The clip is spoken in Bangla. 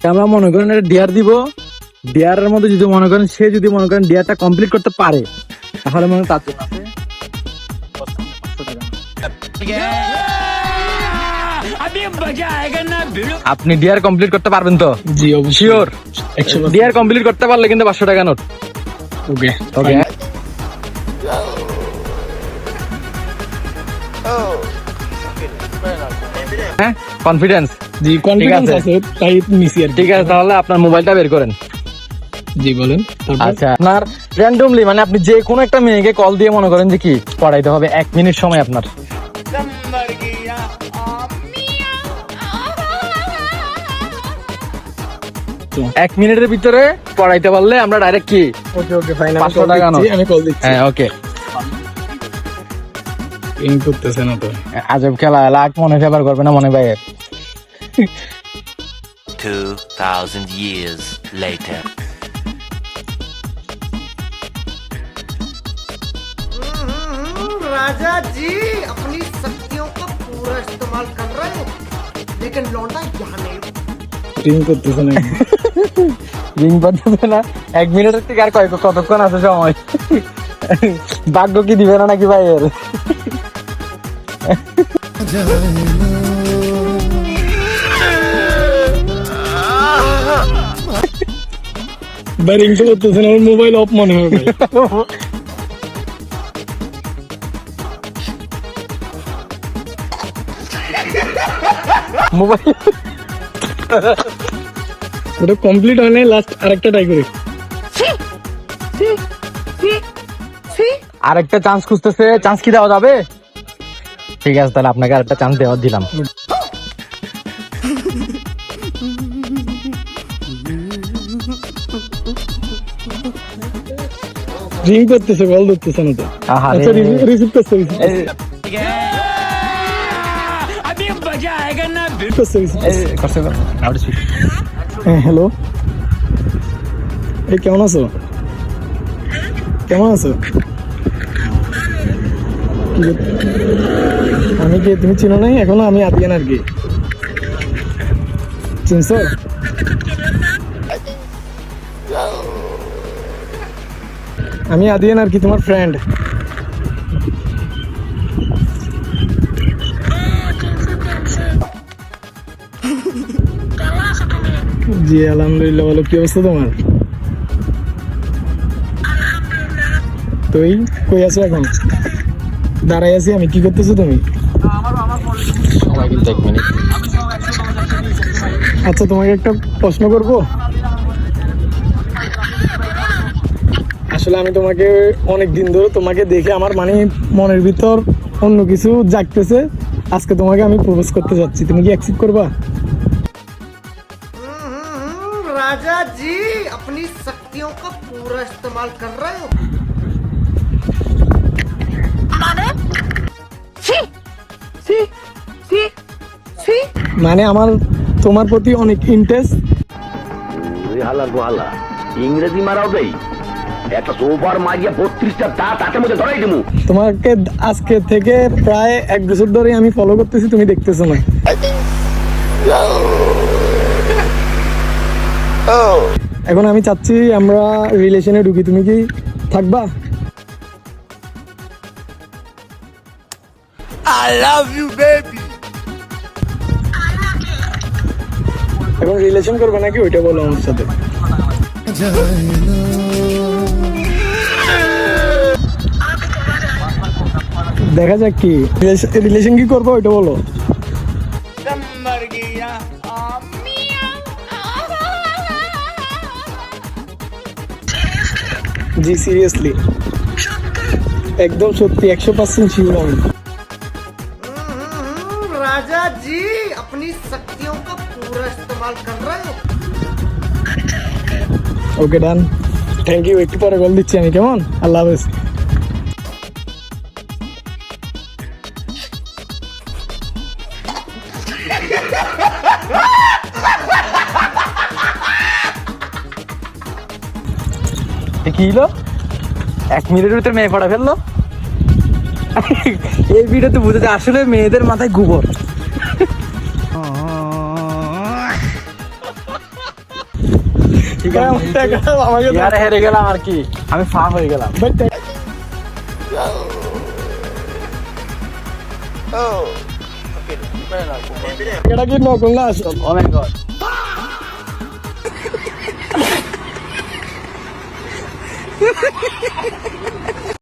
আমরা মনে করেন ডিয়ার দিব, ডিয়ারের মধ্যে যদি মনে করেন সে যদি মনে করেন ডিয়ারটা কমপ্লিট করতে পারে তাহলে মনে তার জন্য আছে 500 টাকা। আপনি ডিয়ার কমপ্লিট করতে পারবেন তো? জি অবশ্যই শিওর? 100%। ডিয়ার কমপ্লিট করতে পারলে কিন্তু 500 টাকা নোট। ওকে ওকে, হ্যাঁ কনফিডেন্স? জি কনফিডেন্স আছে। আছে তাই নিছি আর কি। ঠিক আছে, তাহলে আপনার মোবাইলটা বের করেন। জি বলেন তারপর? আচ্ছা, আপনার র্যান্ডমলি মানে আপনি যে কোনো একটা মেয়েকে কল দিয়ে মনে করেন যে কি পড়াইতে হবে, 1 মিনিট সময় আপনার। 1 মিনিটের ভিতরে পড়াইতে পারলে আমরা ডাইরেক্ট কি ওকে ওকে ফাইন 500 টাকা নাও। আমি কল দিচ্ছি। হ্যাঁ ওকে। ইন করতেছে না তো। আজব খেলা, লাখ মনে ফেভার করবে না মনে ভাইয়ের। 2000 years later. राजा जी अपनी शक्तियों का पूरा इस्तेमाल कर रहे हो लेकिन लौंडा यहाँ नहीं। রিং করতেছে না। রিং বাজবে না? 1 মিনিটের থেকে আর কতক্ষণ আছে সময়? ভাগ্য কি দিবে না নাকি ভাইয়ের? ভাই রিং তো করতেছে না, আমার মোবাইল অফ মনে হয় ভাই। মোবাইল ওটা কমপ্লিট হয় নাই, লাস্ট আরেকটা ট্রাই করি। আরেকটা চান্স খুঁজতেছে, চান্স কি দেওয়া যাবে? ঠিক আছে, তাহলে আপনাকে আরেকটা চান্স দেওয়া দিলাম। রিং করতেছে, কল ধরতেছে না তো। আহারে। আচ্ছা রিসিভ করছে, এই- করছে কর। Loud speak। হ্যাঁ হ্যালো, এই কেমন আছো? কেমন আছো? আমি কি তুমি চিনো নাই এখনো? আমি আদিয়ান আর কি। চিনছো? আমি আদিয়ান আর কি, তোমার ফ্রেন্ড। জি আলহামদুলিল্লাহ, ভালো। কি অবস্থা তোমার? তুই কই আছো এখন? দাঁড়াই আছি আমি। কি করতেছো তুমি? সময় কিন্তু 1 মিনিট। আচ্ছা তোমাকে একটা প্রশ্ন করব। আসলে আমি তোমাকে অনেক দিন ধরে তোমাকে দেখে আমার মানে মনের ভিতর অন্য কিছু জাগতেছে। আজকে তোমাকে আমি প্রপোজ করতে যাচ্ছি, তুমি কি অ্যাকসেপ্ট করবা? राजा जी अपनी शक्तियों का पूरा इस्तेमाल कर रहे हो। মানে আমার তোমার প্রতি অনেক ইন্টারেস্ট। হালার গোহালা ইংরেজি মারাও দেই, একটা সোফার মারিয়া 32টা দাঁত হাতের মধ্যে ধরাই দেবো। তোমাকে আজকে থেকে প্রায় 1 বছর ধরে আমি ফলো করতেছি, তুমি দেখতেছো না। এখন আমি চাচ্ছি আমরা রিলেশনে ঢুকি, তুমি কি থাকবা? এখন রিলেশন করবে নাকি ওইটা বলো আমার সাথে। দেখা যাক কি রিলেশন কি করবো ওইটা বলো। জি সিরিয়াসলি, একদম সত্যি 100% শিওর আমি। राजा जी अपनी शक्तियों का पूरा इस्तेमाल कर रहे हो। ওকে ডান, থ্যাংক ইউ। একটু পরে কল দিচ্ছি আমি, কেমন? আল্লাহ হাফেজ। কি হলো? 1 মিনিটের ভিতরে মেয়ে পড়া ফেললো। এই ভিডিওতে বুঝে যায় আসলে মেয়েদের মাথায় গোবর। ঠিক ভাই, আছে আমার টাকা আমাকে দাও। ইয়ারে হেরে গেলাম আর কি, আমি ফা হয়ে গেলাম। ভাই, টাকা- এটা কি নকল না আসল? ও মাই গড।